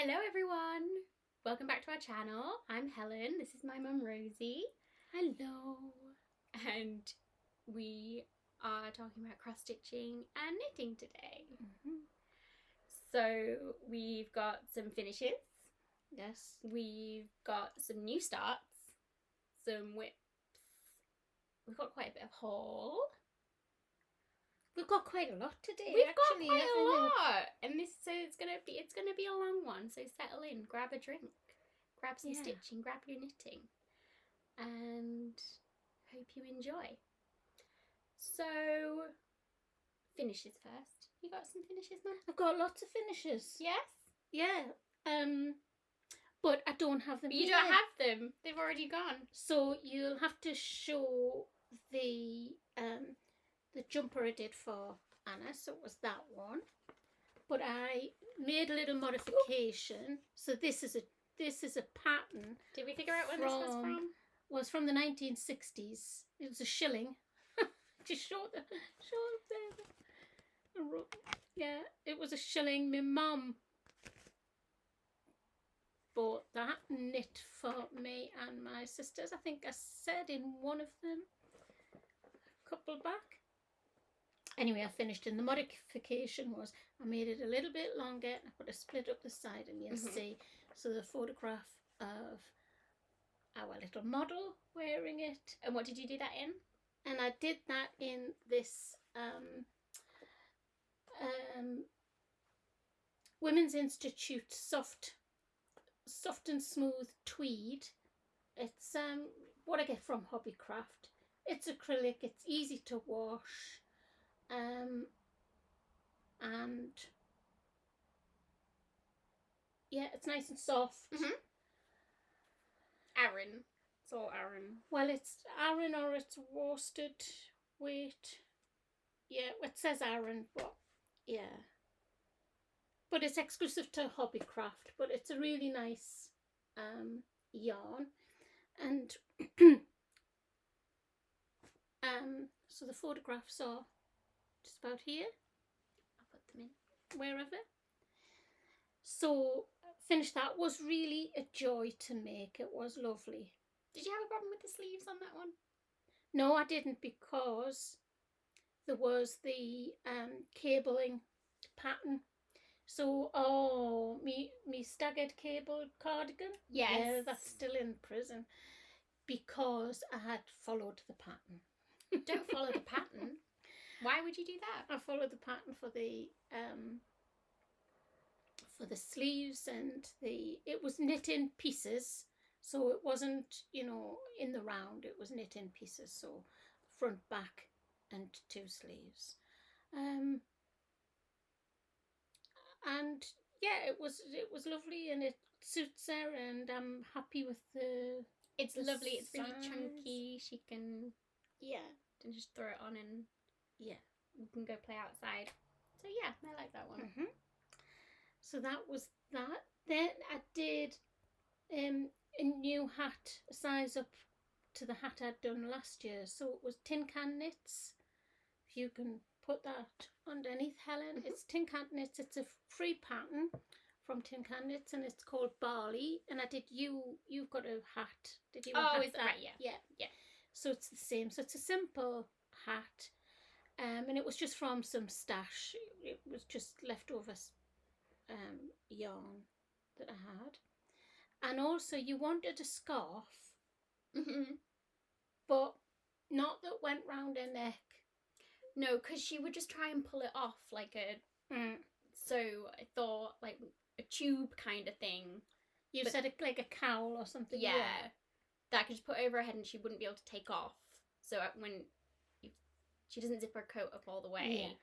Hello everyone! Welcome back to our channel. I'm Helen, this is my mum Rosie. Hello. And we are talking about cross-stitching and knitting today. So we've got some finishes. Yes. We've got some new starts, some whips. We've got quite a bit of haul. We've got quite a lot today. We've got quite a lot, and it's gonna be a long one. So settle in, grab a drink, grab some stitching, grab your knitting, and hope you enjoy. So finishes first. You got some finishes, Mum? I've got lots of finishes. Yes. Yeah. But I don't have them. You don't have them. They've already gone. So you'll have to show the jumper I did for Anna. So it was that one. But I made a little modification. So this is a pattern. Did we figure out when this was from? Was from the 1960s. It was a shilling. Just show there. Yeah, it was a shilling. My mum bought that, knit for me and my sisters. I think I said in one of them a couple back. Anyway, I finished, and the modification was I made it a little bit longer and I put a split up the side, and you'll see so the photograph of our little model wearing it. And what did you do that in? And I did that in this Women's Institute soft and smooth tweed. It's what I get from Hobbycraft. It's acrylic, it's easy to wash, and yeah, it's nice and soft. Aran. It's all Aran. Well, it's Aran or it's worsted weight. Yeah, it says Aran, but yeah. But it's exclusive to Hobbycraft, but it's a really nice yarn. And so the photographs are just about here. I'll put them in. Wherever. So finished that. Was really a joy to make. It was lovely. Did you have a problem with the sleeves on that one? No, I didn't, because there was the cabling pattern. So, me staggered cable cardigan. Yes. Yeah, that's still in prison because I had followed the pattern. Don't follow the pattern. Why would you do that? I followed the pattern for the sleeves, and it was knit in pieces. So it wasn't, in the round. It was knit in pieces. So front, back, and 2 sleeves. And yeah, it was lovely, and it suits her, and I'm happy with the. It's lovely. It's really chunky. She can just throw it on, and we can go play outside. So yeah, I like that one. So that was that. Then I did a new hat, a size up to the hat I'd done last year. So it was Tin Can Knits. If you can put that underneath, Helen. It's Tin Can Knits. It's a free pattern from Tin Can Knits, and it's called Barley. And I did you've got a hat. Did you? Oh, is that right? Yeah. So it's the same. So it's a simple hat, and it was just from some stash. It was just leftover yarn that I had. And also you wanted a scarf, but not that went round her neck. No, because she would just try and pull it off like a... So I thought like a tube kind of thing. You said like a cowl or something. Yeah. That I could just put over her head and she wouldn't be able to take off. So she doesn't zip her coat up all the way. Yeah.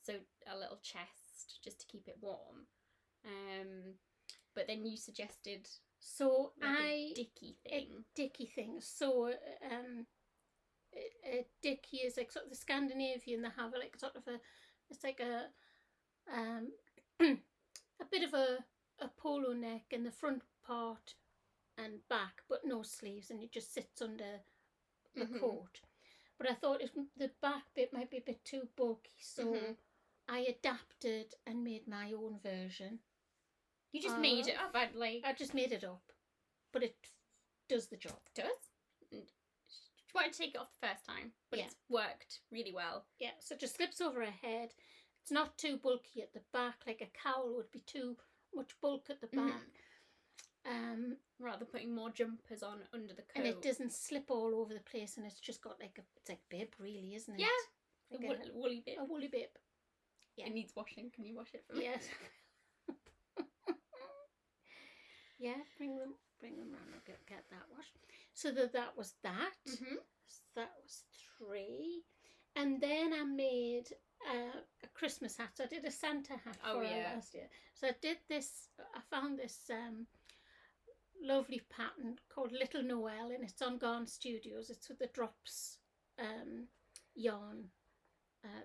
So a little chest just to keep it warm. But then you suggested a dicky thing. So a dicky is like sort of the Scandinavian. They have like sort of it's like a bit of a polo neck in the front part and back, but no sleeves, and it just sits under the coat. But I thought the back bit might be a bit too bulky, so I adapted and made my own version. You just made it up. I just made it up, but it does the job. Does? She wanted to take it off the first time, but it's worked really well. Yeah, so it just slips over her head. It's not too bulky at the back, like a cowl would be too much bulk at the back. Rather putting more jumpers on under the coat. And it doesn't slip all over the place, and it's just got it's like bib, really, isn't it? Yeah, like a woolly bib. A woolly bib. Yeah. It needs washing. Can you wash it for me? Yes. Yeah, bring them round and get that washed. So that was that. Mm-hmm. So that was 3. And then I made a Christmas hat. So I did a Santa hat for her last year. So I did this, I found this lovely pattern called Little Noel, and it's on Garn Studios. It's with the Drops yarn,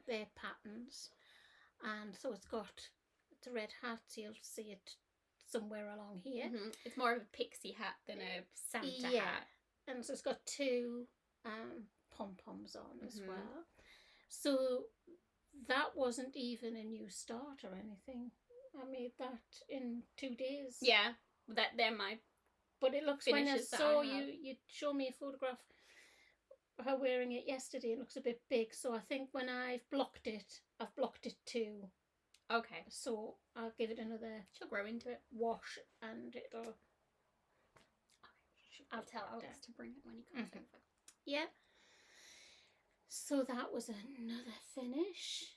their patterns. And so it's a red hat, so you'll see it somewhere along here. Mm-hmm. It's more of a pixie hat than a Santa hat. And so it's got 2 pom-poms on as well. So that wasn't even a new start or anything. I made that in 2 days. Yeah, they're my. But it looks, when I saw you show me a photograph of her wearing it yesterday, it looks a bit big. So I think when I've blocked it too. Okay. So I'll give it another. She'll grow into it. Wash, and it'll. I'll tell Alex to bring it when he comes over. Yeah. So that was another finish.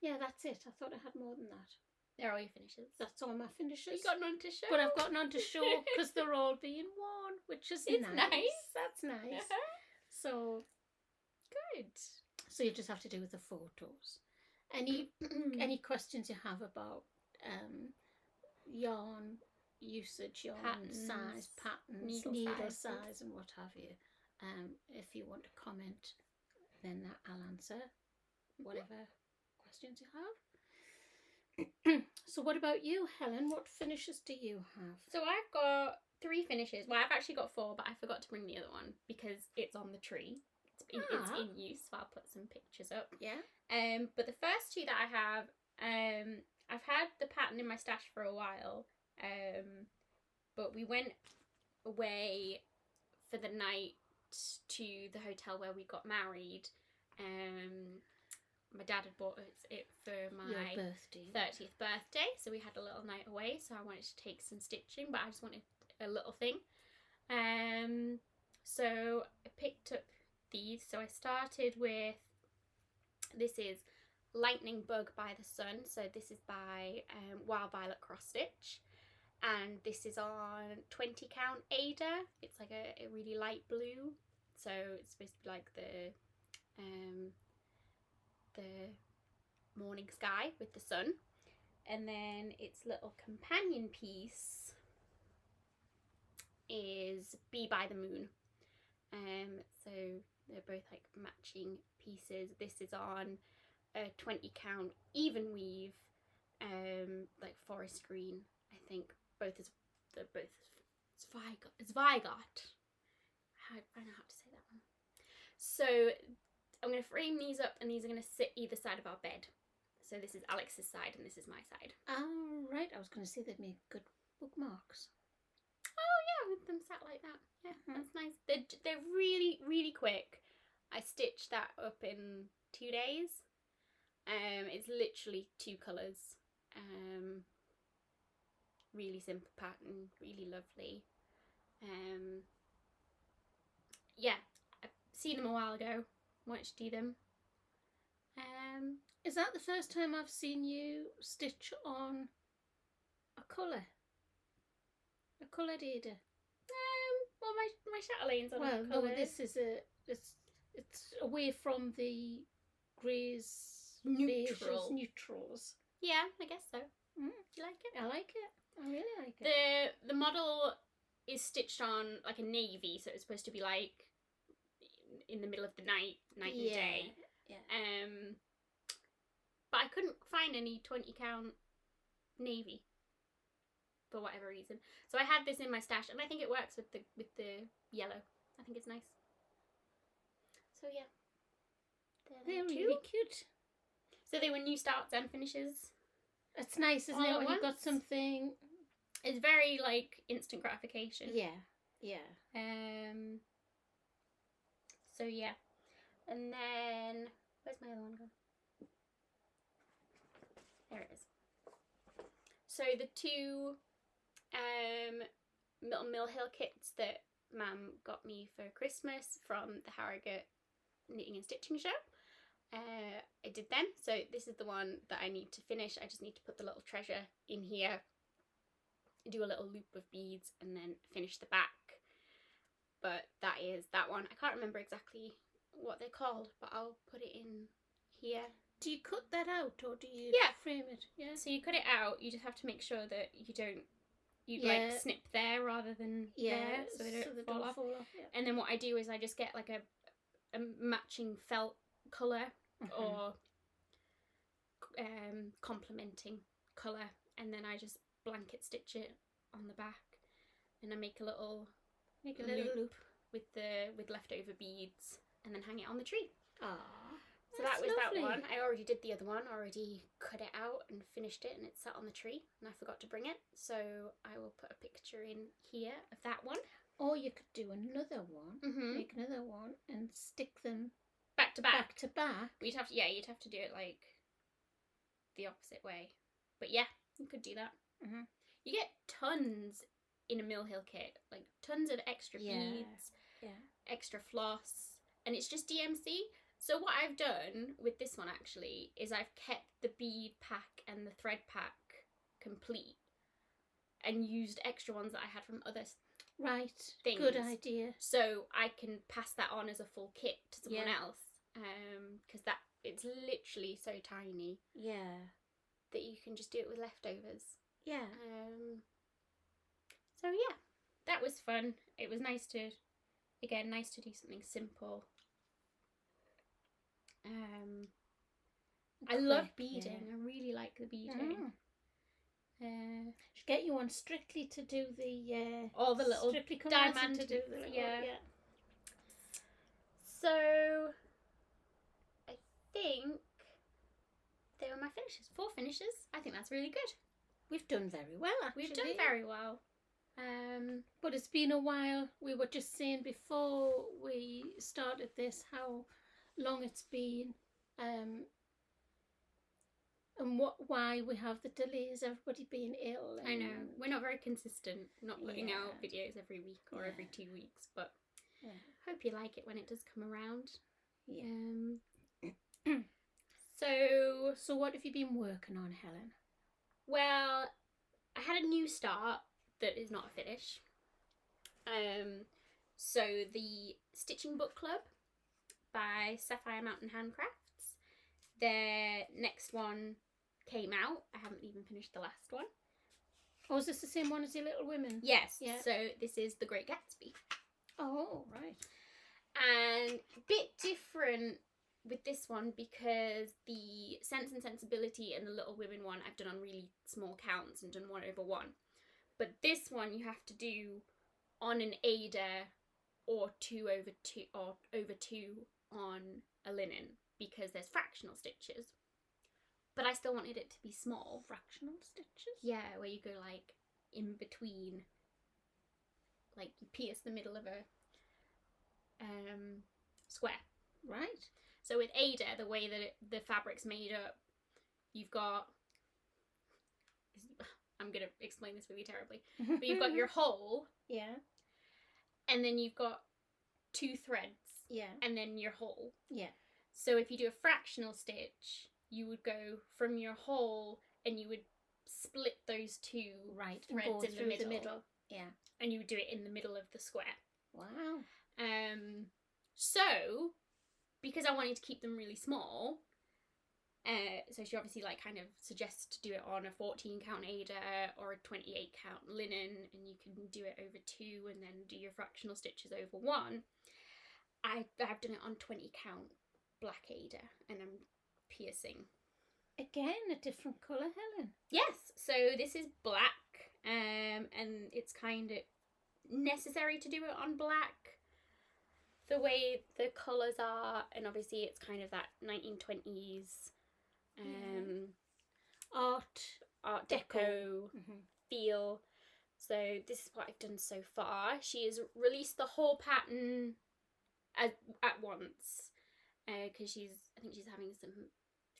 Yeah, that's it. I thought I had more than that. They're all your finishes. That's all my finishes. You got none to show. But I've got none to show because they're all being worn, which is nice. That's nice. So good. So you just have to do with the photos. Any questions you have about yarn usage, yarn size, patterns, needle size, and what have you. If you want to comment, then I'll answer whatever questions you have. So what about you, Helen? What finishes do you have? So I've got 3 finishes. Well, I've actually got 4, but I forgot to bring the other one because it's on the tree. It's in use, so I'll put some pictures up. Yeah. But the first 2 that I have, I've had the pattern in my stash for a while. But we went away for the night to the hotel where we got married. My dad had bought it for my 30th birthday, so we had a little night away. So I wanted to take some stitching, but I just wanted a little thing. So I picked up these. So I started with, this is Lightning Bug by the Sun. So this is by Wild Violet Cross Stitch, and this is on 20 count Ada. It's like a really light blue, so it's supposed to be like the morning sky with the sun. And then its little companion piece is Be by the Moon. So they're both like matching pieces. This is on a 20 count even weave, like forest green, I think. It's Zweigart. I don't know how to say that one. So I'm going to frame these up, and these are going to sit either side of our bed. So this is Alex's side and this is my side. Oh, right. I was going to say they'd make good bookmarks. Oh yeah, with them sat like that. Yeah, that's nice. They're really, really quick. I stitched that up in 2 days. It's literally 2 colours. Really simple pattern, really lovely. Yeah, I've seen them a while ago. Wanted to do them. Is that the first time I've seen you stitch on a colour? A coloured Ada? Well, my chatelaines on a colour. Well, no, this is it's away from the greys, neutrals. Yeah, I guess so. Do you like it? I like it. I really like it. The model is stitched on like a navy, so it's supposed to be like in the middle of the night and day. Yeah. But I couldn't find any 20 count navy for whatever reason. So I had this in my stash, and I think it works with the yellow. I think it's nice. So yeah. They're really cute. So they were new starts and finishes. It's nice, isn't All it, at when you've got once. something. It's very like instant gratification. Yeah. So yeah, and then where's my other one gone? There it is. So the two little Mill Hill kits that Mum got me for Christmas from the Harrogate Knitting and Stitching Show. I did them. So this is the one that I need to finish. I just need to put the little treasure in here, do a little loop of beads, and then finish the back. But that is that one. I can't remember exactly what they're called, but I'll put it in here. Do you cut that out, or do you frame it? Yeah. So you cut it out. You just have to make sure that you don't. Like snip there rather than there, so they don't fall off. Yeah. And then what I do is I just get like a matching felt colour or complementing colour, and then I just blanket stitch it on the back, and I make a little loop with leftover beads, and then hang it on the tree. So that was lovely. That one. I already did the other one, already cut it out and finished it, and it's sat on the tree, and I forgot to bring it, so I will put a picture in here of that one. Or you could do another one, make another one, and stick them back to back. You'd have to do it like the opposite way. But yeah, you could do that. You get tons in a Mill Hill kit, like tons of extra beads, extra floss, and it's just DMC. So what I've done with this one actually is I've kept the bead pack and the thread pack complete and used extra ones that I had from other things. Good idea. So I can pass that on as a full kit to someone else, because it's literally so tiny. That you can just do it with leftovers. So yeah, that was fun. It was nice to do something simple. I love beading. I really like the beading. Should get you on Strictly to do the all the little diamond to do the So I think they were my finishes. 4 finishes. I think that's really good. We've done very well, actually. We've done very well. But it's been a while. We were just saying before we started this how long it's been, and why we have the delays, everybody being ill. I know, we're not very consistent, not putting out videos every week or every 2 weeks, but hope you like it when it does come around. So what have you been working on, Helen? Well, I had a new start that is not a finish. So the Stitching Book Club by Sapphire Mountain Handcrafts, their next one came out. I haven't even finished the last one. Oh, is this the same one as your Little Women? Yes. So this is The Great Gatsby. Oh, right. And a bit different with this one because the Sense and Sensibility and the Little Women one I've done on really small counts and done 1/1. But this one you have to do on an Ada or 2/2 or over 2 on a linen because there's fractional stitches. But I still wanted it to be small. Fractional stitches? Yeah, where you go like in between, like you pierce the middle of a square. Right. So with Ada, the way that the fabric's made up, you've got, I'm going to explain this really terribly, but you've got your hole. Yeah. And then you've got 2 threads. Yeah. And then your hole. Yeah. So if you do a fractional stitch, you would go from your hole and you would split those 2 threads in the middle. Yeah. And you would do it in the middle of the square. Wow. So because I wanted to keep them really small, so she obviously like kind of suggests to do it on a 14 count Ada or a 28 count linen, and you can do it over 2 and then do your fractional stitches over 1. I've done it on 20 count black Ada, and I'm piercing. Again, a different colour, Helen. Yes, so this is black, and it's kind of necessary to do it on black, the way the colours are, and obviously it's kind of that 1920s art toe feel. So this is what I've done so far. She has released the whole pattern at once because I think she's having some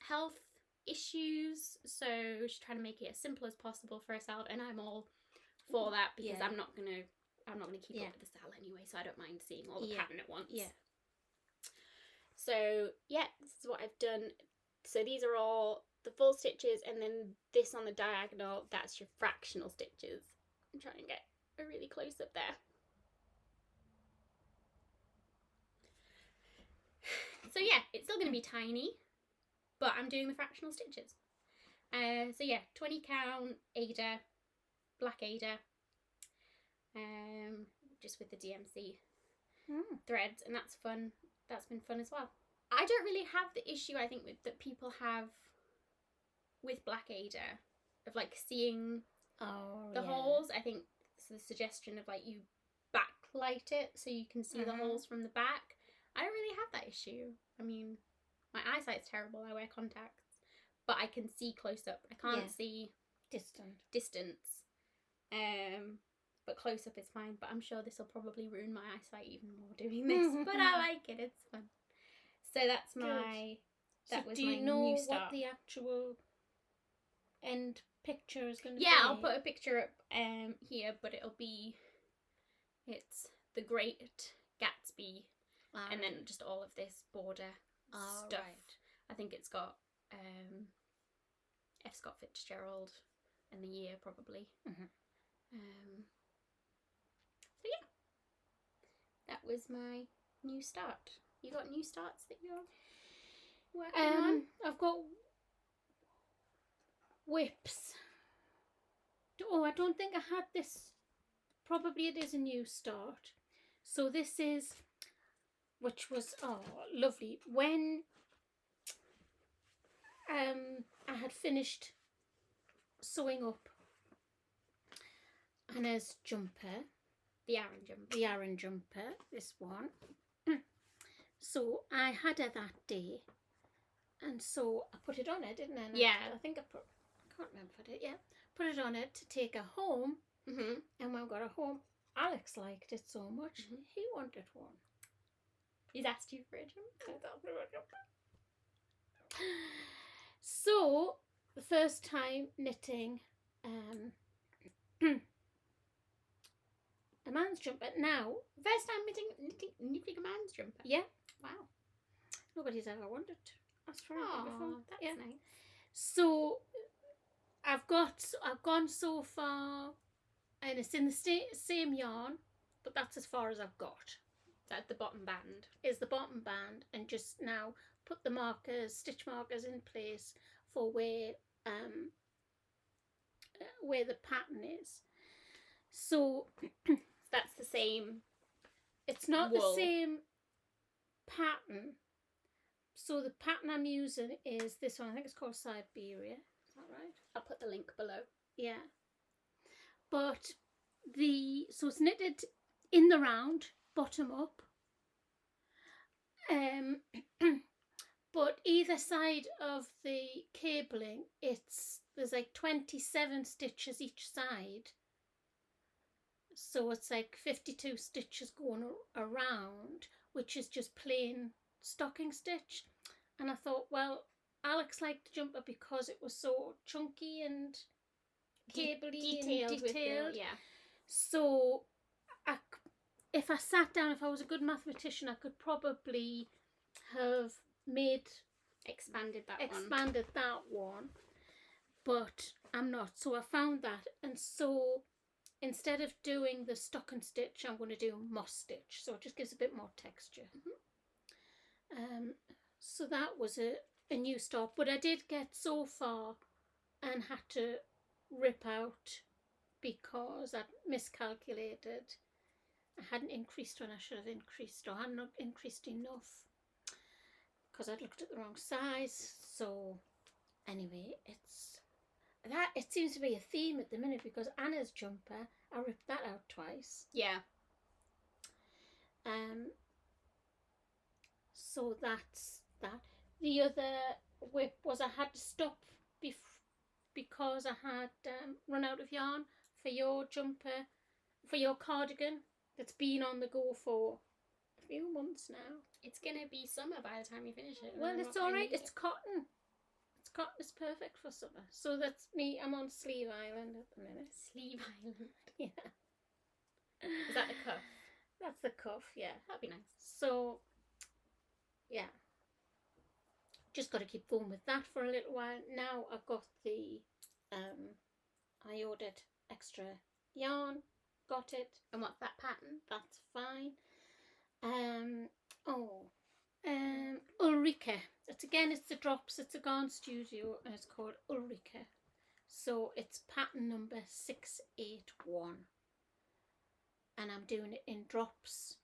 health issues, so she's trying to make it as simple as possible for herself, and I'm all for that because I'm not gonna keep up with the cell anyway, so I don't mind seeing all the pattern at once. So this is what I've done. So these are all the full stitches, and then this on the diagonal, that's your fractional stitches. I'm trying to get a really close up there. So it's still going to be tiny, but I'm doing the fractional stitches. So 20 count Ada, black Ada, just with the DMC threads, and that's fun. That's been fun as well. I don't really have the issue I think that people have with black Ada of like seeing the holes. I think it's the suggestion of like you backlight it so you can see the holes from the back. I don't really have that issue. I mean, my eyesight's terrible. I wear contacts, but I can see close up. I can't see distance. But close up is fine. But I'm sure this will probably ruin my eyesight even more doing this. But I like it. It's fun. So that's my. That was my new start. Do you know what the actual end picture is going to be? Yeah, I'll put a picture up here, but it's the Great Gatsby, and then just all of this border stuff. Right. I think it's got F. Scott Fitzgerald and the year probably. So that was my new start. You got new starts that you're working on? I've got whips. Oh, I don't think I had this. Probably it is a new start. So this is, which was lovely. When I had finished sewing up Anna's jumper, the Aran jumper, this one. So I had her that day, and so I put it on her, didn't I? I think I can't remember if I did. Put it on her to take her home. And when I got her home, Alex liked it so much, he wanted one. He's asked you for a jumper. So the first time knitting a man's jumper. Now, first time knitting a man's jumper. Yeah. Wow. Nobody's ever wanted to ask for anything before. That's nice. So I've gone so far, and it's in the same yarn, but that's as far as I've got. That's the bottom band. Is the bottom band, and just now put the stitch markers in place for where the pattern is. So that's the same. It's not the same pattern. So the pattern I'm using is this one. I think it's called Siberia. Is that right? I'll put the link below. Yeah. But so it's knitted in the round, bottom up. But either side of the cabling, there's like 27 stitches each side. So it's like 52 stitches going around, which is just plain stocking stitch. And I thought, well, Alex liked the jumper because it was so chunky and cabley and detailed. So if I sat down, if I was a good mathematician, I could probably have expanded that one. But I'm not. So I found that, and so instead of doing the stocking stitch, I'm going to do moss stitch. So it just gives a bit more texture. So that was a new start. But I did get so far and had to rip out because I'd miscalculated. I hadn't increased when I should have increased, or I hadn't increased enough because I'd looked at the wrong size. So anyway, it seems to be a theme at the minute because Anna's jumper, I ripped that out twice. Yeah. So that's that. The other whip was I had to stop because I had run out of yarn for your jumper, for your cardigan that's been on the go for a few months now. It's going to be summer by the time you finish it. Well, it's all right. It's cotton. It's cotton. It's perfect for summer. So that's me. I'm on Sleeve Island at the minute. Sleeve Island. Yeah. Is that the cuff? That's the cuff, yeah. That'd be nice. So, yeah. Just got to keep going with that for a little while. Now I've got the, I ordered extra yarn. Got it. And what's that pattern? That's fine. Ulrika. It's the drops. It's a Garn Studio and it's called Ulrika. So it's pattern number 681. And I'm doing it in drops,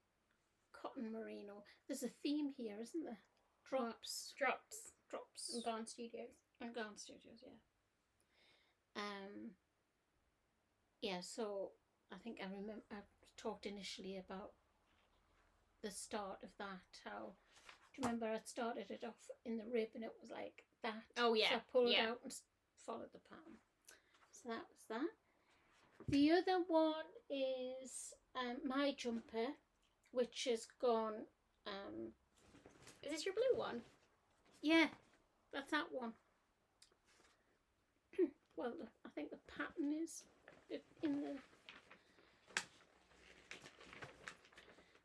cotton merino. There's a theme here, isn't there? Drops. And Garn Studios. And Garn Studios, yeah. Yeah, so I think I remember I talked initially about the start of that. How, do you remember I started it off in the rib and it was like that? Oh, yeah. So I pulled it out and followed the pattern. So that was that. The other one is my jumper, which has gone. Is this your blue one? Yeah, that's that one. Well, I think the pattern is in the.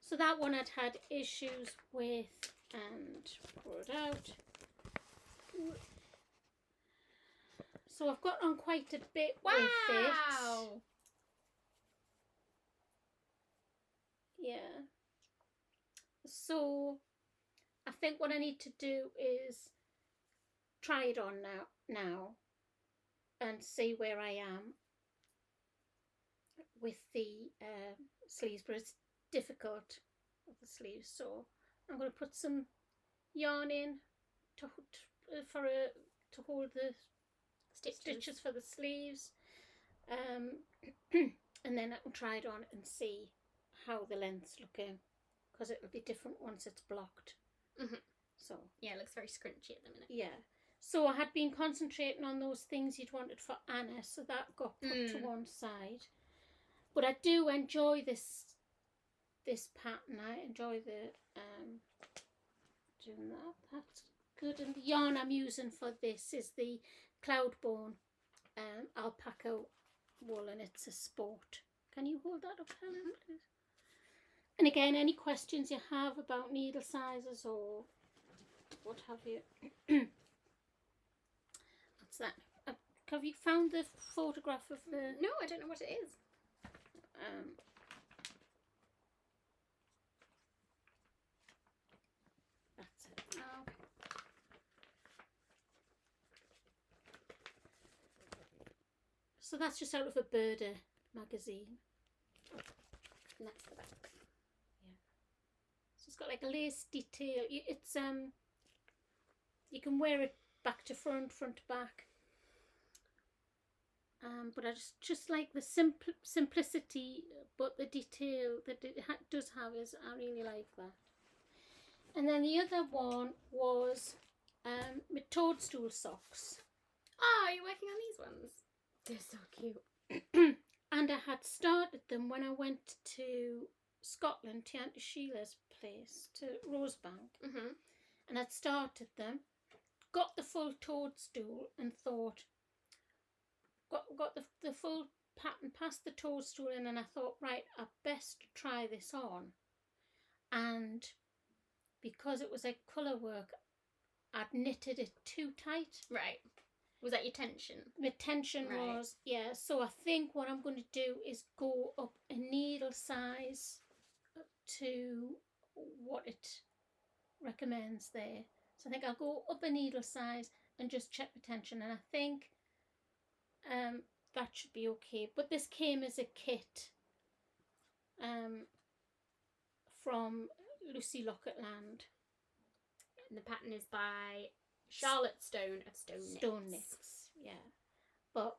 So that one I'd had issues with, and pull it out. So I've got on quite a bit with it. Wow! Yeah. So I think what I need to do is try it on now and see where I am with the sleeves, but it's difficult with the sleeves, so I'm going to put some yarn in to hold the stitches for the sleeves, and then I will try it on and see how the length's looking, because it'll be different once it's blocked. So yeah, it looks very scrunchy at the minute. yeah, so I had been concentrating on those things you'd wanted for Anna, so that got put to one side. But I do enjoy this pattern. I enjoy the doing that. That's good. And the yarn I'm using for this is the Cloudbone alpaca wool, and it's a sport. Can you hold that up, Helen, please? And again, any questions you have about needle sizes or what have you, that's that. Have you found the photograph of the... No, I don't know what it is. That's it. Oh, okay. So that's just out of a Birder magazine. And that's the back. Yeah. So it's got like a lace detail. It's you can wear it back to front, front to back. But I just like the simplicity, but the detail that it does have is, I really like that. And then the other one was my toadstool socks. Oh, you're working on these ones? They're so cute. And I had started them when I went to Scotland, to Auntie Sheila's place, to Rosebank. And I'd started them, got the full toadstool and thought, got the full pattern past the toadstool in, and I thought, right, I best try this on. And because it was like colour work, I'd knitted it too tight. Right. Was that your tension? My tension was, yeah. So I think what I'm going to do is go up a needle size to what it recommends there. So I think I'll go up a needle size and just check the tension, and I think that should be okay. But this came as a kit from Lucy Locketland. And the pattern is by Charlotte Stone of Stone Knits. Yeah. But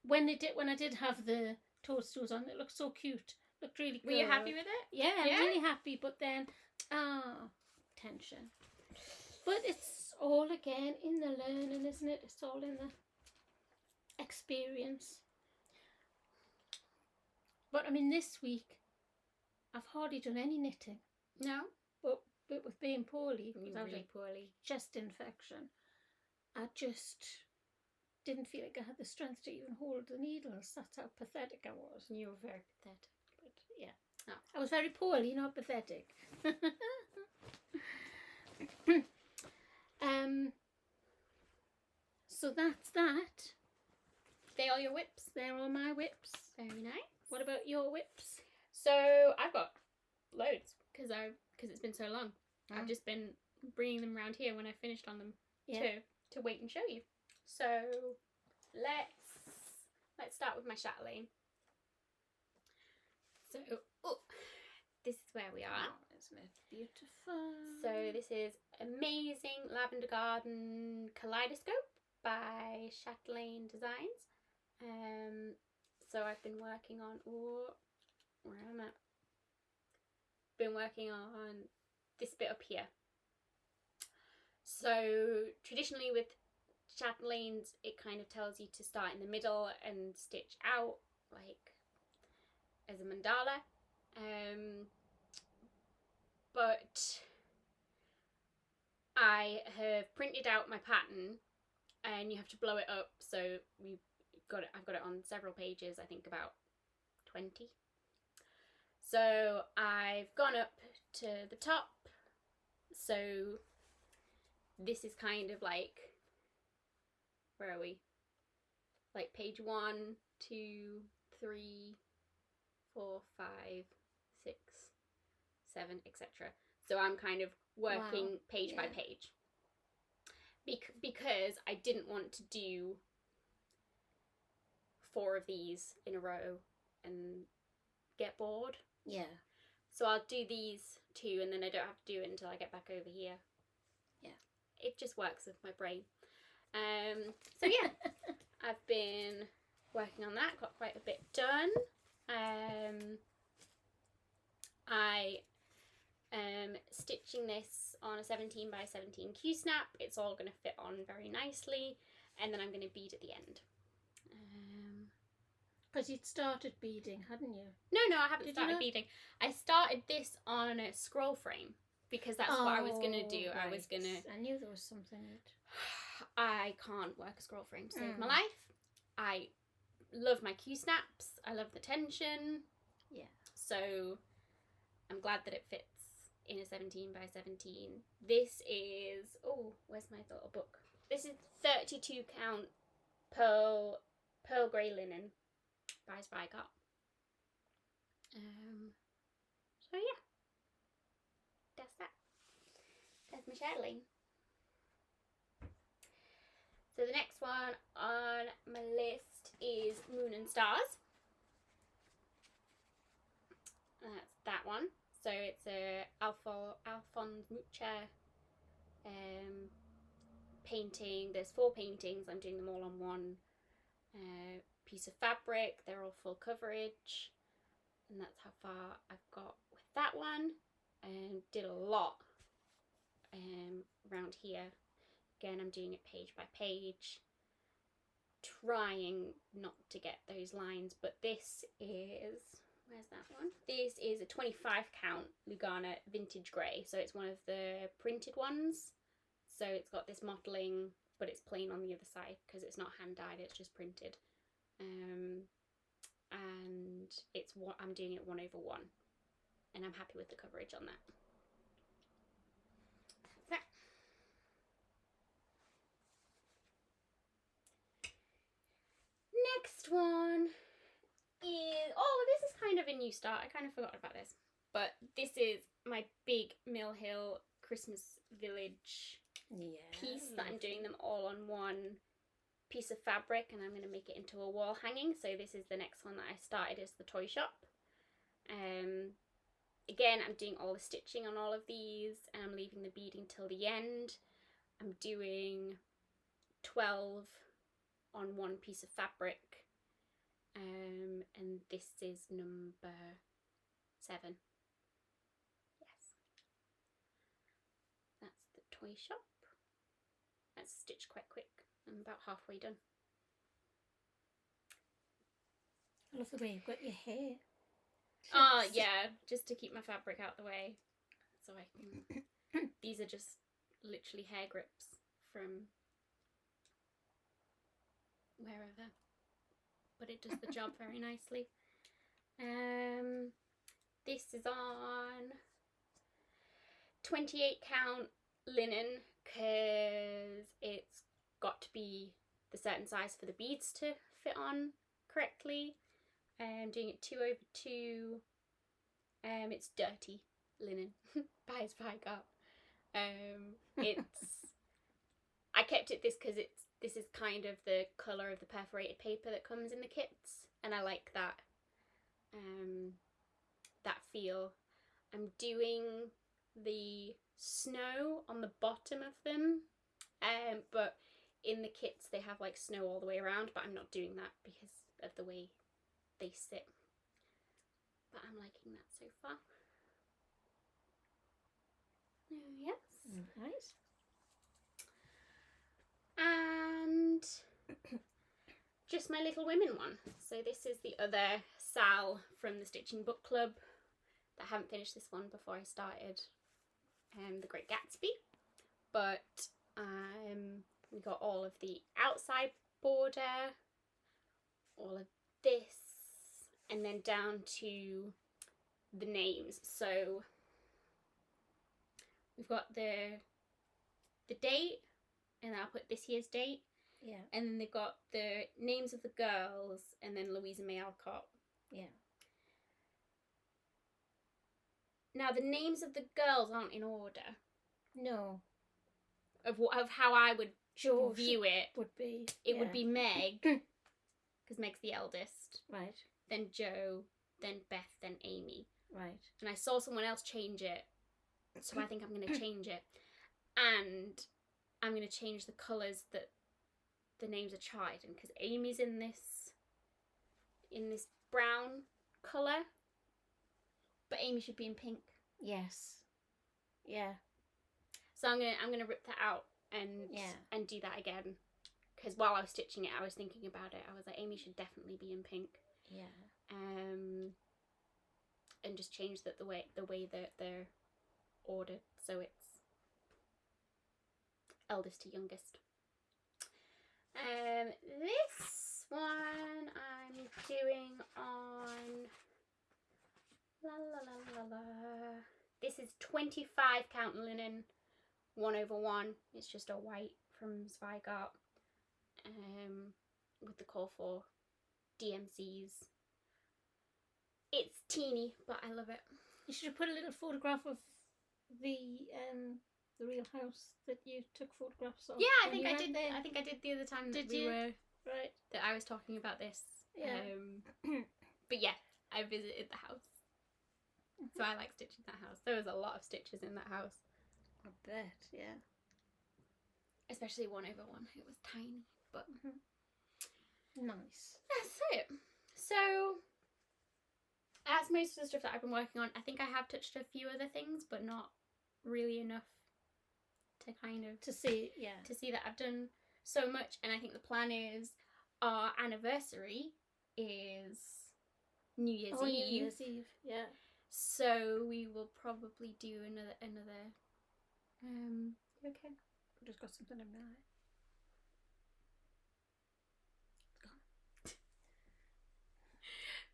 when I did have the toadstools on, it looked so cute. Looked really good. Were you happy with it? Yeah, I'm really happy. But then, tension. But it's all again in the learning, isn't it? It's all in the experience. But I mean, this week I've hardly done any knitting. No? But with being poorly, without Really a poorly. chest infection, I just didn't feel like I had the strength to even hold the needles. That's how pathetic I was. You were very pathetic. But yeah, Oh. I was very poorly, not pathetic. So that's that. They all your whips? They're all my whips. Very nice. What about your whips? So I've got loads because it's been so long. I've just been bringing them around here when I finished on them to wait and show you. So let's start with my chatelaine. So this is where we are. Oh, isn't it beautiful? So this is Amazing Lavender Garden Kaleidoscope by Chatelaine Designs. So I've been working on where am I? Been working on this bit up here. So traditionally with Chatelaines, it kind of tells you to start in the middle and stitch out like as a mandala. But I have printed out my pattern and you have to blow it up, so I've got it on several pages, I think about 20. So I've gone up to the top, so this is kind of like, where are we? Like page 1, 2, 3, 4, 5, 6, 7, etc. So I'm kind of working page by page. Because I didn't want to do 4 of these in a row and get bored. Yeah. So I'll do these 2 and then I don't have to do it until I get back over here. Yeah. It just works with my brain. So yeah, I've been working on that, got quite a bit done. I am stitching this on a 17 by 17 Q-snap. It's all going to fit on very nicely, and then I'm going to bead at the end. Because you'd started beading, hadn't you? No, I haven't started beading. I started this on a scroll frame because that's what I was going to do. Right. I knew there was something. I can't work a scroll frame to save my life. I love my Q-snaps. I love the tension. Yeah. So I'm glad that it fits in a 17 by 17. This is, where's my little book? This is 32 count pearl grey linen by Spycart. So yeah, that's that. That's my chatelaine. So the next one on my list is Moon and Stars. That's that one. So it's a Alphonse Mucha painting. There's 4 paintings. I'm doing them all on one piece of fabric. They're all full coverage, and that's how far I've got with that one. And did a lot around here. Again, I'm doing it page by page, trying not to get those lines, but this is, where's that one? This is a 25 count Lugana Vintage Grey, so it's one of the printed ones. So it's got this mottling, but it's plain on the other side because it's not hand dyed, it's just printed. And it's what I'm doing it 1/1, and I'm happy with the coverage on that. Next one is, this is kind of a new start. I kind of forgot about this, but this is my big Mill Hill Christmas Village piece that I'm doing them all on one piece of fabric, and I'm going to make it into a wall hanging. So this is the next one that I started as the toy shop. Again, I'm doing all the stitching on all of these, and I'm leaving the beading till the end. I'm doing 12 on one piece of fabric, and this is number 7. Yes, that's the toy shop. That's stitched quite quick. I'm about halfway done. love the way you've got your hair. Oh, yeah, just to keep my fabric out the way. So I can... These are just literally hair grips from wherever. But it does the job very nicely. This is on 28 count linen because it's got to be the certain size for the beads to fit on correctly. I'm doing it 2/2. It's dirty linen by Spygart. It's I kept it this because this is kind of the colour of the perforated paper that comes in the kits, and I like that that feel. I'm doing the snow on the bottom of them, but in the kits they have like snow all the way around, but I'm not doing that because of the way they sit. But I'm liking that so far. Yes. Nice. And just my Little Women one. So this is the other Sal from the Stitching Book Club. I haven't finished this one before I started The Great Gatsby. But we got all of the outside border, all of this, and then down to the names. So we've got the date, and I'll put this year's date. Yeah. And then they've got the names of the girls, and then Louisa May Alcott. Yeah. Now the names of the girls aren't in order No. of how I would view it. Would be. It would be Meg, because Meg's the eldest. Right. Then Jo, then Beth, then Amy. Right. And I saw someone else change it, so I think I'm going to change it. And I'm going to change the colours that the names are tried in, because Amy's in this brown colour, but Amy should be in pink. Yes. Yeah. So I'm gonna rip that out and do that again, because while I was stitching it, I was thinking about it. I was like, Amy should definitely be in pink. Yeah. And just change that the way that they're ordered, so it's eldest to youngest. This one I'm doing on this is 25 count linen 1/1. It's just a white from Spygart, with the call for DMCs. It's teeny, but I love it. You should have put a little photograph of the real house that you took photographs of. Yeah, I think I did. There. I think I did the other time Did that we you? were Right. that I was talking about this. Yeah. But yeah, I visited the house, so I like stitching that house. There was a lot of stitches in that house. I bet. Yeah. Especially 1/1. It was tiny, but Nice. that's it. So that's most of the stuff that I've been working on. I think I have touched a few other things, but not really enough to kind of To see. Yeah. to see that I've done so much. And I think the plan is our anniversary is New Year's Eve. New Year's Eve. Yeah. So we will probably do another okay. I've just got something in my eye.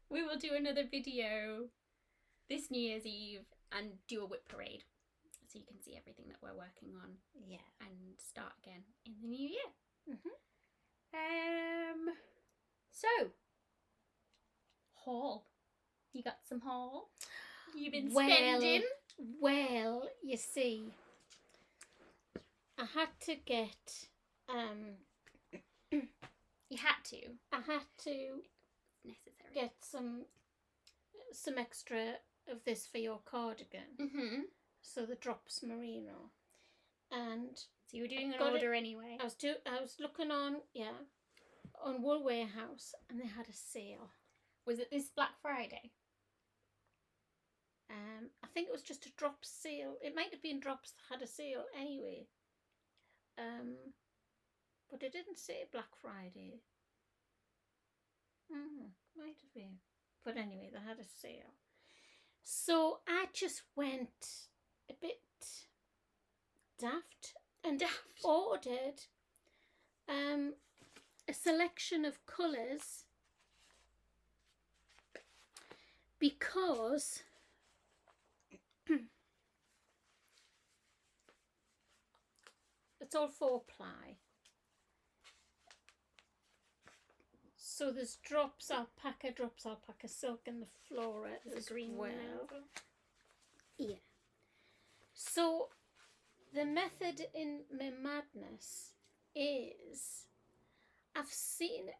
We will do another video this New Year's Eve and do a whip parade, so you can see everything that we're working on. Yeah. And start again in the new year. Mhm. So haul. You got some haul? You've been spending? Well, you see, I had to get You had to. I had to Necessary. get some extra of this for your cardigan. So the drops merino, and So you were doing an got order anyway. I was looking on Wool Warehouse, and they had a sale. Was it this Black Friday? I think it was just a drops sale. It might have been drops that had a sale anyway. But it didn't say Black Friday. Might have been. But anyway, they had a sale. So I just went a bit daft and ordered a selection of colours because it's all 4-ply. So there's drops alpaca silk, and the flora as green well. one. Yeah. So the method in my madness is I've seen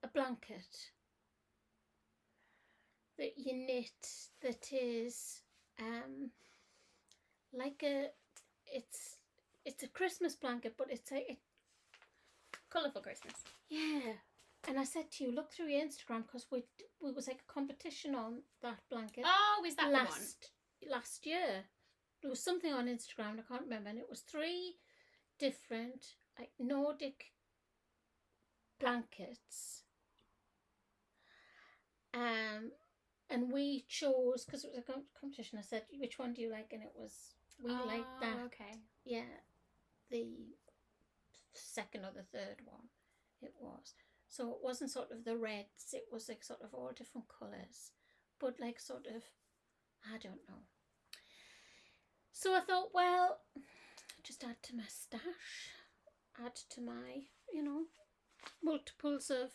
a blanket that you knit that is like it's a Christmas blanket, but it's a Colourful Christmas. yeah. And I said to you, look through your Instagram, because we was like a competition on that blanket. Oh, is that last year? There was something on Instagram, I can't remember, and it was 3 different like Nordic blankets. And we chose, because it was a competition. I said, which one do you like? And it was we liked that. Okay. Yeah, the second or the third one it was. So it wasn't sort of the reds, it was like sort of all different colours, but like sort of, I don't know. So I thought, well, just add to my stash, add to my, multiples of,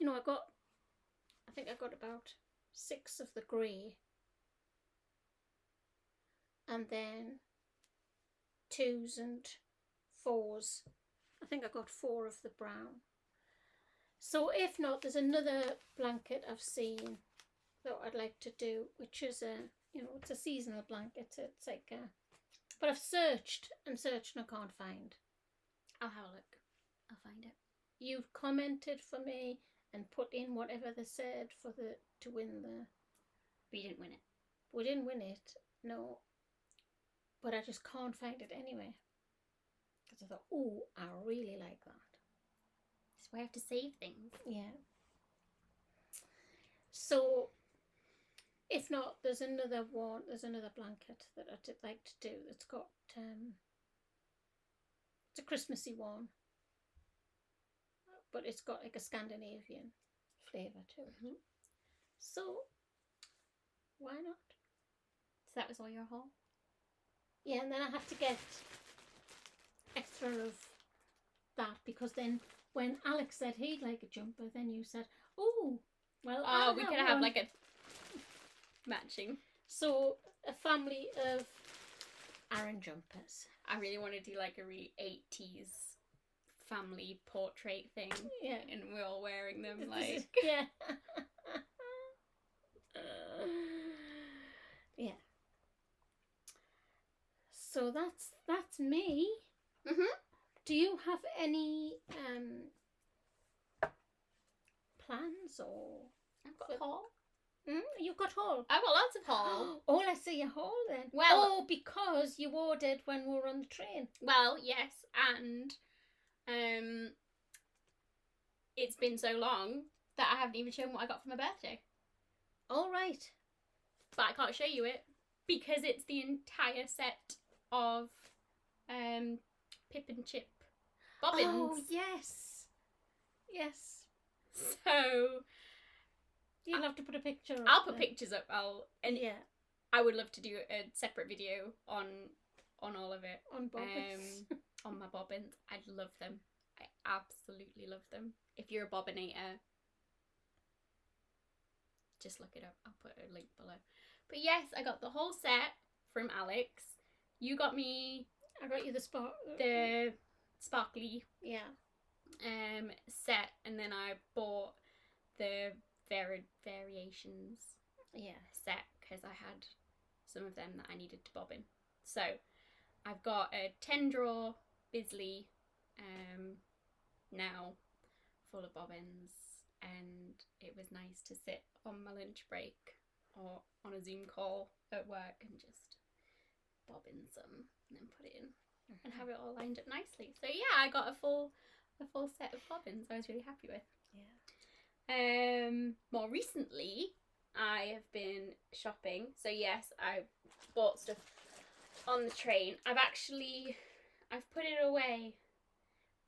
I think I got about 6 of the grey, and then 2s and 4s. I think I got 4 of the brown. So if not, there's another blanket I've seen that I'd like to do, which is it's a seasonal blanket. It's like but I've searched and I can't find. I'll have a look. I'll find it. You've commented for me and put in whatever they said to win the. But you didn't win it. We didn't win it, no. But I just can't find it anyway. Because I thought, oh, I really like that. That's why I have to save things. Yeah. So, if not, there's another blanket that I'd like to do that's got, it's a Christmassy one, but it's got like a Scandinavian flavour to it. Mm-hmm. So, why not? So that was all your haul? Yeah, and then I had to get extra of that, because then when Alex said he'd like a jumper, then you said, oh, well, we could have like a matching. So a family of Aaron jumpers. I really want to do like a really 80s family portrait thing. Yeah. And we're all wearing them like. Yeah. Yeah. So that's me. Mhm. Do you have any plans or? I've got a haul. You've got haul. I've got lots of haul. Oh, let's see your haul then. Well, because you ordered when we were on the train. Well, yes, and it's been so long that I haven't even shown what I got for my birthday. All right. But I can't show you it because it's the entire set of Pip and Chip bobbins. Oh, yes. Yes. So you'll have to put a picture up. I'll put pictures up. Yeah. I would love to do a separate video on all of it. On bobbins. On my bobbins. I love them. I absolutely love them. If you're a bobbinator, just look it up. I'll put a link below. But yes, I got the whole set from Alex. You got me. I got you the sparkly. Yeah. Set, and then I bought the variations. Yeah. Set, because I had some of them that I needed to bobbin. So I've got a 10-drawer Bisley now full of bobbins, and it was nice to sit on my lunch break or on a Zoom call at work and just bobbin some and then put it in and have it all lined up nicely. So yeah, I got a full set of bobbins I was really happy with. Yeah. More recently, I have been shopping. So yes, I bought stuff on the train. I've put it away,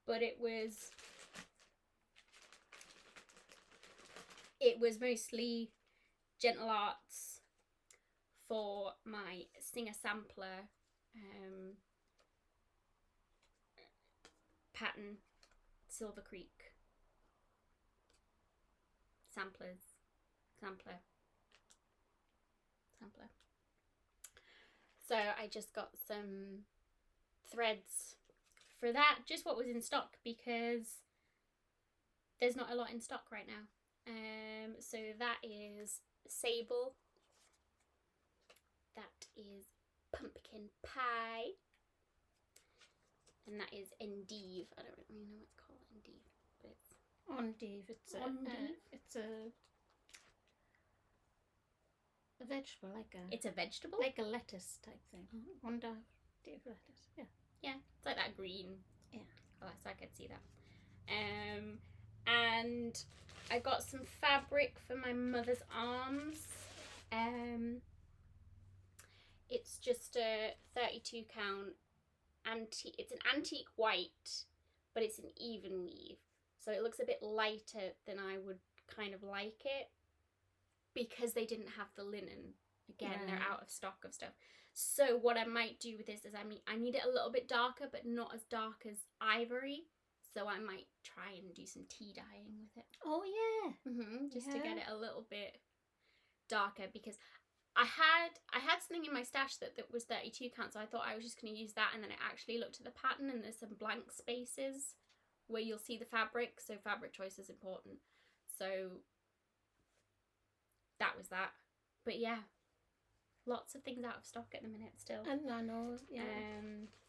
but it was mostly Gentle Arts for my singer sampler pattern, Silver Creek sampler. So I just got some threads for that, just what was in stock, because there's not a lot in stock right now. So that is sable, that is pumpkin pie, and that is endive. I don't really know what to call endive, but it's endive. It's a vegetable, it's a vegetable, like a lettuce type thing. Endive lettuce. Yeah. Yeah, it's like that green. Yeah. Oh, so I could see that. And I got some fabric for my mother's arms. It's just a 32 count antique. It's an antique white, but it's an even weave, so it looks a bit lighter than I would kind of like it, because they didn't have the linen. Again, they're out of stock of stuff. So what I might do with this is I need it a little bit darker, but not as dark as ivory. So I might try and do some tea dyeing with it. Oh yeah. Just to get it a little bit darker, because I had something in my stash that was 32 count, so I thought I was just going to use that, and then I actually looked at the pattern and there's some blank spaces where you'll see the fabric, so fabric choice is important. So that was that. But yeah, lots of things out of stock at the minute still. And I know, yeah.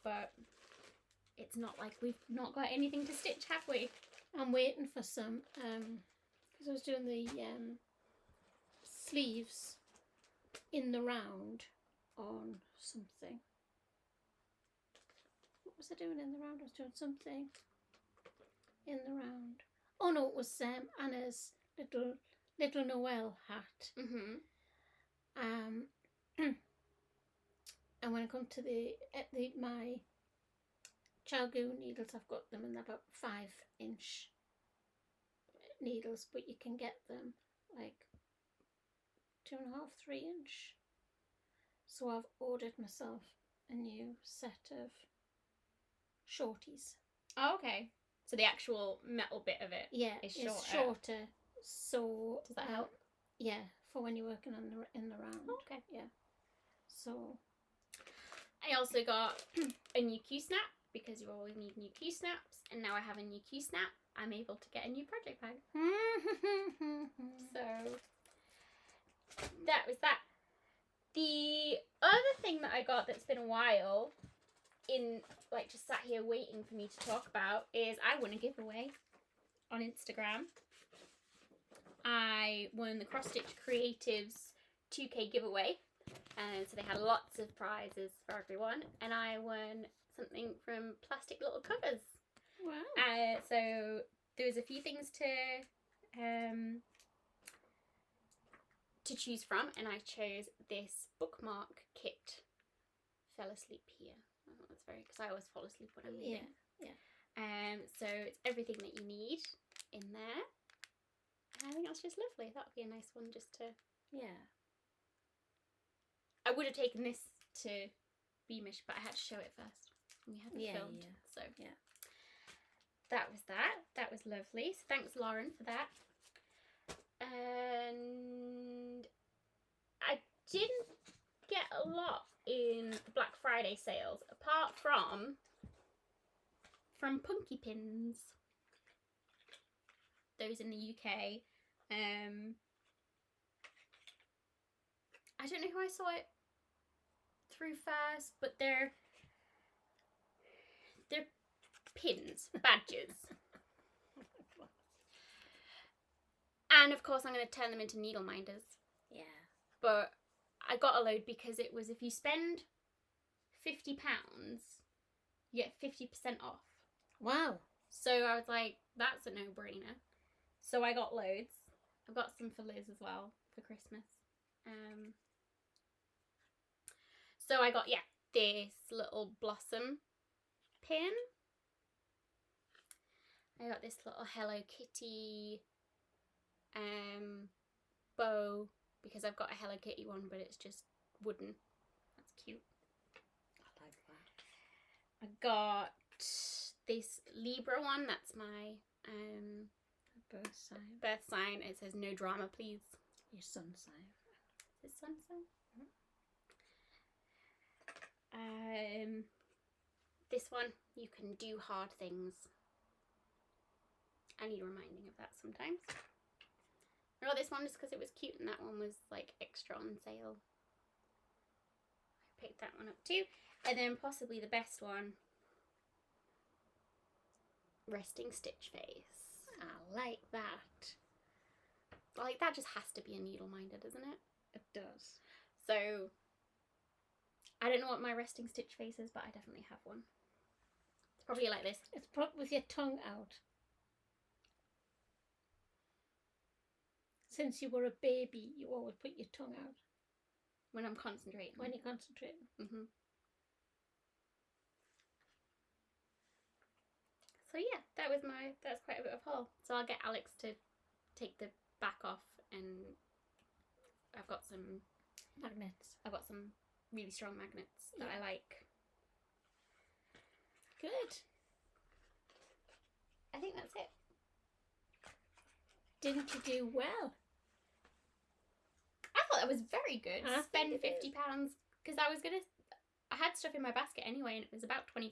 But it's not like we've not got anything to stitch, have we? I'm waiting for some, because I was doing the sleeves in the round on something. What was I doing in the round? I was doing something in the round. Oh no, it was Anna's little Noel hat. And when I come to my Chalgoon needles, I've got them, and they're about 5-inch needles, but you can get them like 2.5, 3-inch. So I've ordered myself a new set of shorties. Oh, okay. So the actual metal bit of it is shorter. It's shorter. So does that help? Yeah, for when you're working on in the round. Oh, okay. Yeah. So I also got a new Q-snap, because you always need new Q-snaps, and now I have a new Q-snap, I'm able to get a new project bag. So that was that. The other thing that I got that's been a while, just sat here waiting for me to talk about, is I won a giveaway on Instagram. I won the Cross Stitch Creatives 2K giveaway, and so they had lots of prizes for everyone, and I won something from Plastic Little Covers. Wow. So there was a few things to choose from, and I chose this bookmark kit. Fell asleep here. Oh, that's very, because I always fall asleep when I'm reading. Yeah. So it's everything that you need in there. And I think that's just lovely. That would be a nice one just to. Yeah. I would have taken this to Beamish, but I had to show it first. We hadn't filmed. Yeah. So yeah. That was that. That was lovely. So thanks, Lauren, for that. And I didn't get a lot in the Black Friday sales, apart from Punky Pins. Those in the UK. I don't know who I saw it through first, but they're pins, badges. And of course I'm going to turn them into needle minders. Yeah. But I got a load because it was, if you spend £50, you get 50% off. Wow. So I was like, that's a no-brainer. So I got loads. I've got some for Liz as well for Christmas. So I got, this little blossom pin. I got this little Hello Kitty bow, because I've got a Hello Kitty one, but it's just wooden. That's cute. I like that. I got this Libra one. That's my Birth sign. birth sign. It says no drama, please. Your sun sign. Is it sun sign? This one, you can do hard things. I need reminding of that sometimes. I got this one just because it was cute, and that one was like extra on sale. I picked that one up too. And then possibly the best one, resting stitch face. I like that. Like, that just has to be a needle-minder, doesn't it? It does. So, I don't know what my resting stitch face is, but I definitely have one. It's probably like this. It's probably with your tongue out. Since you were a baby, you always put your tongue out. When I'm concentrating. When you're concentrating. Mm-hmm. So yeah, that's quite a bit of haul. So I'll get Alex to take the back off, and I've got some magnets. I've got some really strong magnets that I like. Good. I think that's it. Didn't you do well? I thought that was very good. I Spend think it is. £50 because I had stuff in my basket anyway, and it was about £25.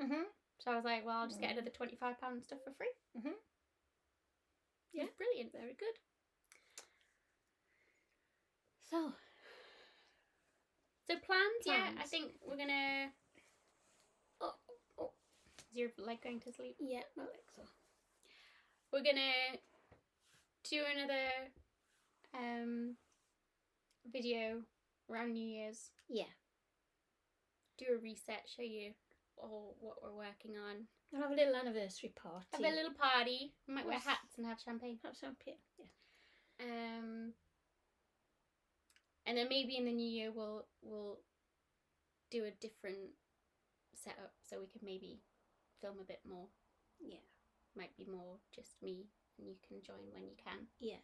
Mm-hmm. So I was like, well, I'll just get another £25 stuff for free. Mm-hmm. Yeah, It's brilliant. very good. So plans, yeah. Plans. I think we're gonna. Oh. Is your leg going to sleep? Yeah, my legs are. We're gonna do another video around New Year's. Yeah. Do a reset, show you all what we're working on. We'll have a little anniversary party. Have a little party. We might wear Yes. hats and have champagne. Have champagne. Yeah. And then maybe in the new year we'll do a different setup, so we can maybe film a bit more. Yeah. Might be more just me, and you can join when you can. Yeah.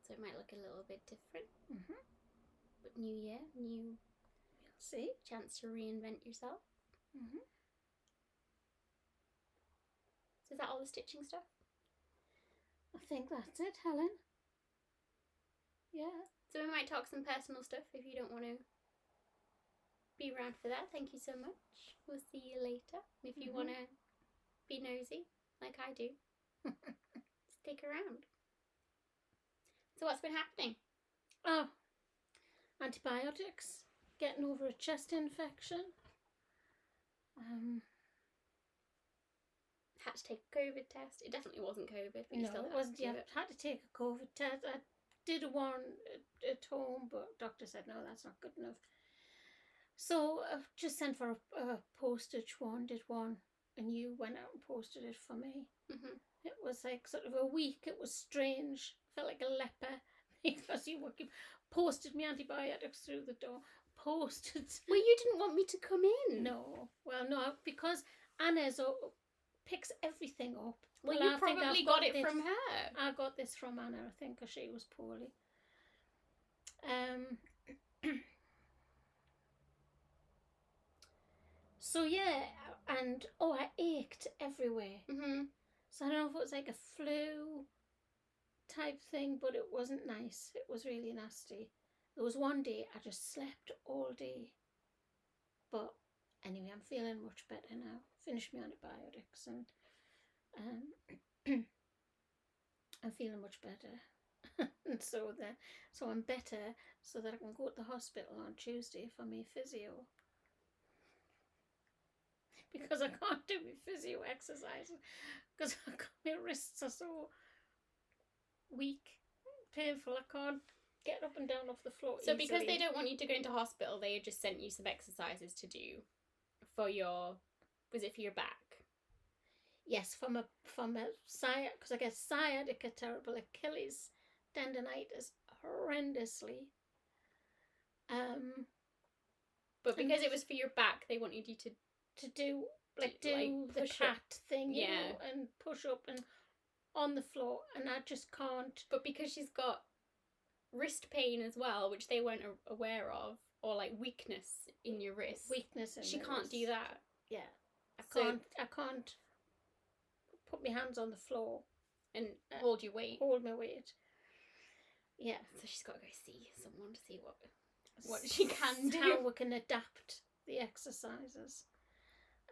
So it might look a little bit different. Mm-hmm. But new year, new See? chance to reinvent yourself. Mm-hmm. So is that all the stitching stuff? I think that's it, Helen. Yeah. So we might talk some personal stuff if you don't want to be around for that. Thank you so much. We'll see you later. If you want to be nosy, like I do, stick around. So what's been happening? Oh, antibiotics. Getting over a chest infection. Had to take a COVID test. It definitely wasn't COVID, but you No, still it had wasn't. to do You it. had to take a COVID test. I did one at home, but doctor said no, that's not good enough. So I've just sent for a postage one. Did one, and you went out and posted it for me. Mm-hmm. It was like sort of a week. It was strange. I felt like a leper because you posted me antibiotics through the door. Posted. Well, you didn't want me to come in. No. Well, no, because Anna's picks everything up. Well, I you think probably I've got it this- from her. I got this from Anna, I think, because she was poorly. So yeah, and I ached everywhere. Mm-hmm. So I don't know if it was like a flu type thing, but it wasn't nice. It was really nasty. There was one day I just slept all day. But anyway, I'm feeling much better now. Finished my antibiotics, and I'm feeling much better. And so I'm better, so that I can go to the hospital on Tuesday for my physio. Because I can't do my physio exercises because my wrists are so weak, painful. I can't get up and down off the floor So easily. because they don't want you to go into hospital, they just sent you some exercises to do for your, was it for your back? Yes, from a sciatic, because I get sciatica, terrible, because I get sciatica, terrible, Achilles tendonitis horrendously. But because it was for your back, they wanted you to do the push cat up. thing, you Yeah. know, and push up and on the floor, and I just can't. But because she's got wrist pain as well, which they weren't aware of, or like weakness in your wrist. Weakness in she the can't wrist. do that. Yeah. I can't put my hands on the floor and hold your weight. Hold my weight. Yeah. So she's got to go see someone to see what she can do. How we can adapt the exercises.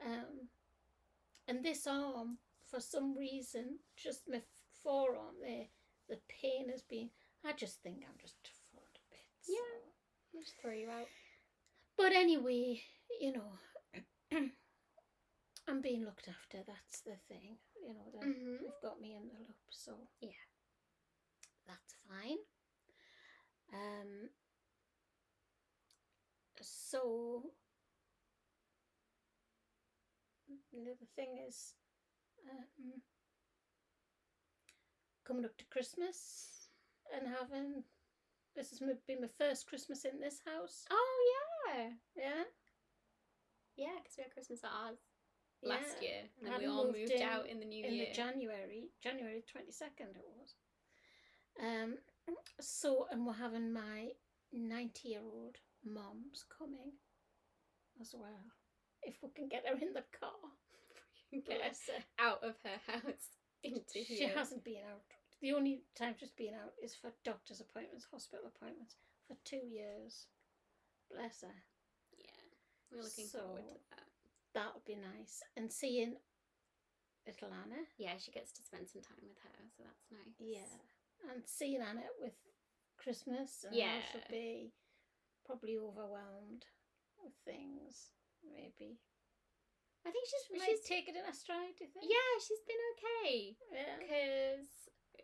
And this arm, for some reason, just my forearm there, the pain has been. I just think I'm just full to bits. Yeah. I'll just throw you out. But anyway, you know, I'm being looked after. That's the thing. You know, they've got me in the loop. So yeah, that's fine. So the other thing is coming up to Christmas and having this has been my first Christmas in this house. Oh yeah, because we had Christmas at ours last year, and then we all moved out in the new year. In January 22nd it was. So, and we're having my 90-year-old mom's coming as well. If we can get her in the car. Get her out of her house into She here. hasn't been out. The only time she's been out is for doctor's appointments, hospital appointments, for 2 years. Bless her. Yeah, we're looking forward to that. That would be nice. And seeing little Anna. Yeah, she gets to spend some time with her, so that's nice. Yeah. And seeing Anna with Christmas, and yeah, she'll be probably overwhelmed with things, maybe. I think she's taken it in a stride, do you think? Yeah, she's been okay. Yeah. Because,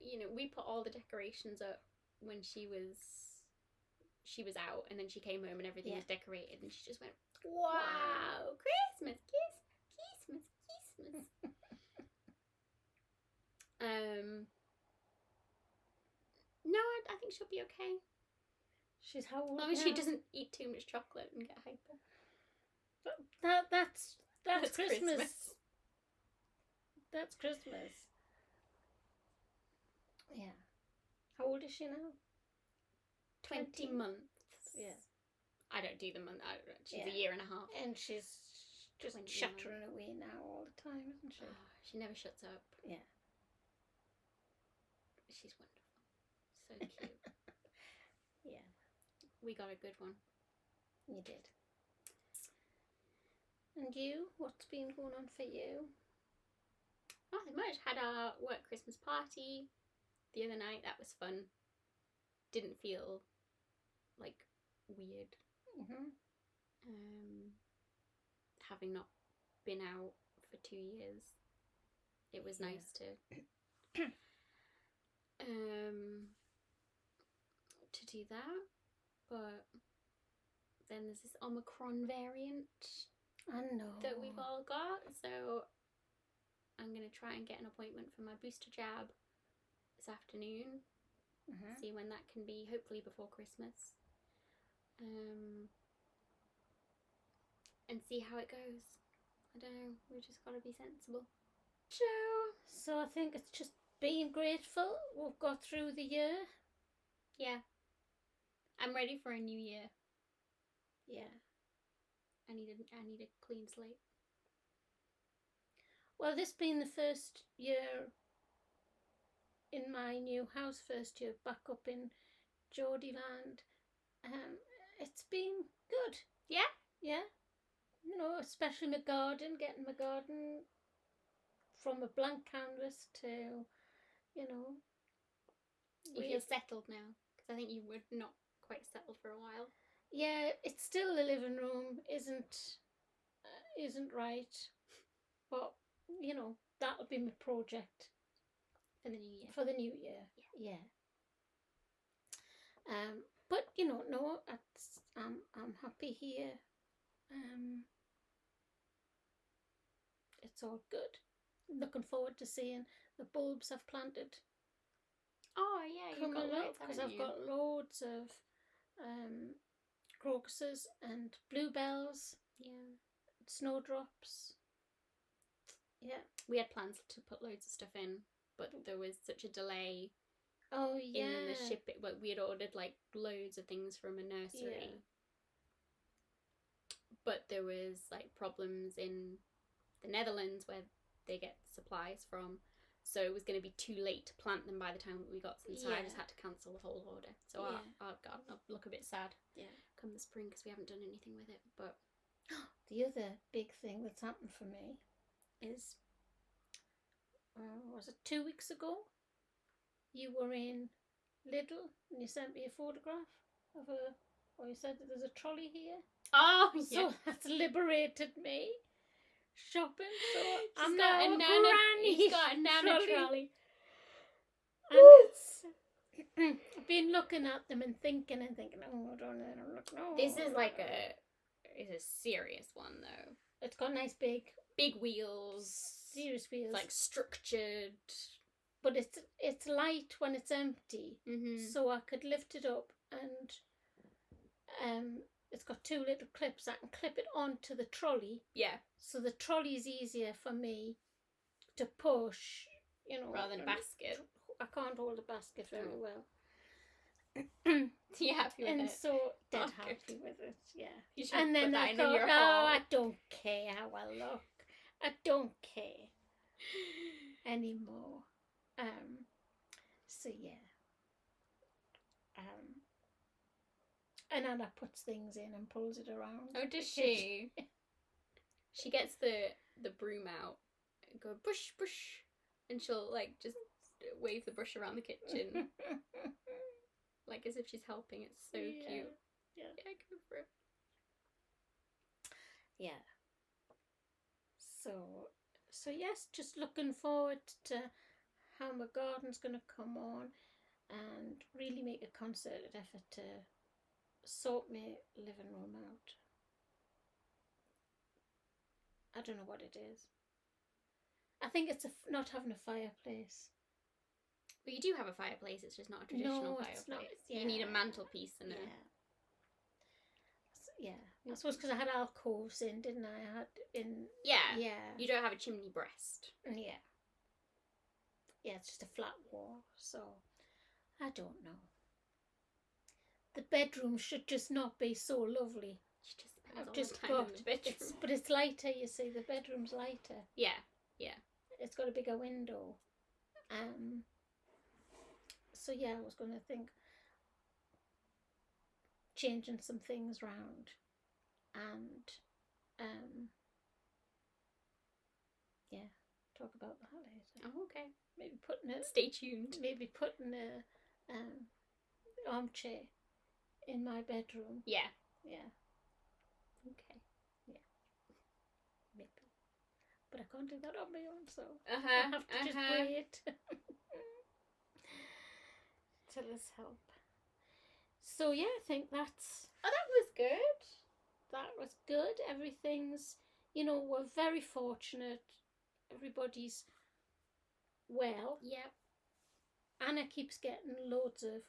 you know, we put all the decorations up when she was out, and then she came home and everything was decorated, and she just went, wow. Christmas, Christmas. No, I think she'll be okay. She's how old? As long as she doesn't eat too much chocolate and get hyper. But that's Christmas. That's Christmas. Yeah. How old is she now? 20 months. Yeah. I don't do the month. She's a year and a half. And she's just chattering away now all the time, isn't she? Oh, she never shuts up. Yeah. She's wonderful. So cute. Yeah. We got a good one. You did. And you? What's been going on for you? Nothing much. Had our work Christmas party the other night. That was fun. Didn't feel like weird. Having not been out for 2 years, it was nice to do that. But then there's this Omicron variant. I know. That we've all got, so I'm going to try and get an appointment for my booster jab this afternoon. See when that can be, hopefully before Christmas. And see how it goes. I don't know, we've just got to be sensible. So I think it's just being grateful we've got through the year. Yeah. I'm ready for a new year. Yeah. I need a clean slate. Well, this being the first year in my new house, first year back up in Geordieland, it's been good. Yeah? Yeah. You know, especially my garden, getting my garden from a blank canvas to, you know. You feel settled now? Because I think you were not quite settled for a while. Yeah, it's still the living room isn't right, but you know that'll be my project for the new year. For the new year, yeah. But you know, no, I'm happy here. It's all good. looking forward to seeing the bulbs I've planted Oh yeah, you've got loads, because haven't I've you? got loads of crocuses and bluebells, Yeah. snowdrops. Yeah. We had plans to put loads of stuff in, but there was such a delay Oh yeah. in the shipping. But we had ordered like loads of things from a nursery. Yeah. But there was like problems in the Netherlands where they get supplies from. So it was going to be too late to plant them by the time we got them. So I just had to cancel the whole order. So I'll look a bit sad. Yeah. Come the spring because we haven't done anything with it. But the other big thing that's happened for me is, was it 2 weeks ago? You were in Lidl and you sent me a photograph of or you said that there's a trolley here. Oh, so that's liberated me. Shopping, so I'm got now a a nana. granny. He's got a nana trolley. And it's I've been looking at them and thinking, oh, I don't know. This is like it's a serious one though. It's got nice big wheels, serious wheels, like structured. But it's light when it's empty, so I could lift it up and it's got 2 little clips. I can clip it onto the trolley. Yeah. So the trolley is easier for me to push, rather than a basket. I can't hold a basket very well. You happy with it? And so dead happy with it, yeah. You should and then put that I in thought, your no, haul. I don't care how I look. I don't care anymore. So yeah. And Anna puts things in and pulls it around. Oh, does she? She gets the broom out and go brush, brush, and she'll like just wave the brush around the kitchen, like as if she's helping. It's so cute. Yeah, go for it. Yeah. So yes, just looking forward to how my garden's going to come on, and really make a concerted effort to sort my living room out. I don't know what it is. I think it's not having a fireplace. But you do have a fireplace. It's just not a traditional fireplace. It's not. Yeah. You need a mantelpiece and a. Yeah. I suppose because I had alcoves in, didn't I? I had in. Yeah. Yeah. You don't have a chimney breast. Yeah. Yeah, it's just a flat wall. So, I don't know. The bedroom should just not be so lovely. She just spends all the time in the bedroom. But it's lighter, you see. The bedroom's lighter. Yeah. It's got a bigger window. So yeah, I was going to think changing some things round, and yeah, talk about that later. Oh, okay. Maybe putting a. Stay tuned. Maybe putting a armchair in my bedroom. Yeah. Yeah. Okay. Yeah. Maybe. But I can't do that on my own, so I have to just wait till it's help. So yeah, I think that's. Oh, that was good. That was good. Everything's, we're very fortunate. Everybody's well. Yep. Anna keeps getting loads of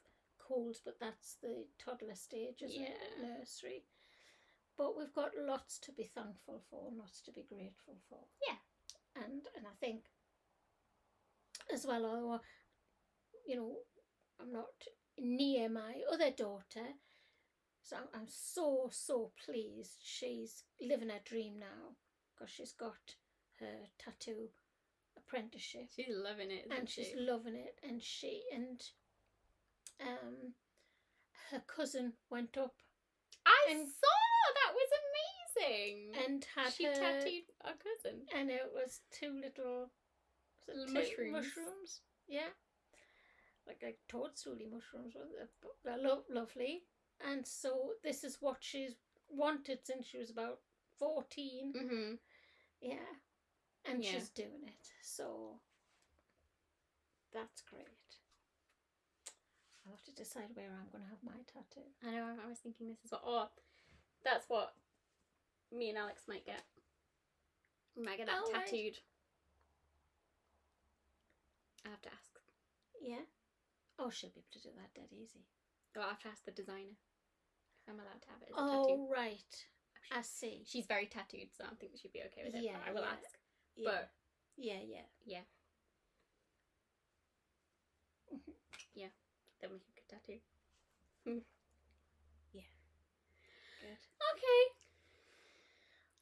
colds, but that's the toddler stage, isn't it? At nursery. But we've got lots to be thankful for, lots to be grateful for. Yeah. And I think as well, although, I'm not near my other daughter, so I'm so pleased she's living her dream now, because she's got her tattoo apprenticeship. She's loving it, and she's loving it. And her cousin went up. I saw, that was amazing. And she tattooed our cousin. And it was 2 little mushrooms. Yeah. Like toadstooly mushrooms. They're lovely. And so this is what she's wanted since she was about 14. Mm-hmm. Yeah. And she's doing it. So that's great. I'll have to decide where I'm going to have my tattoo. I know, I was thinking this as well. Oh, that's what me and Alex might get. We might get that tattooed. I have to ask. Yeah. Oh, she'll be able to do that dead easy. Oh, I have to ask the designer. I'm allowed to have it as a Oh, tattoo. right. I see. She's very tattooed, so I don't think she'd be okay with it. Yeah, But I will yeah. ask. Yeah. But yeah. yeah, yeah. Then we can get tattoo. Yeah. Good. Okay.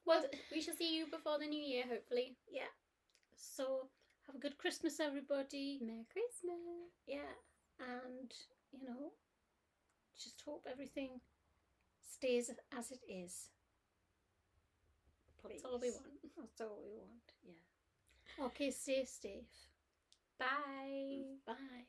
Well, we shall see you before the new year, hopefully. Yeah. So have a good Christmas, everybody. Merry Christmas. Yeah. And, just hope everything stays as it is. Please. That's all we want. That's all we want. Yeah. Okay, stay safe. Bye. Bye.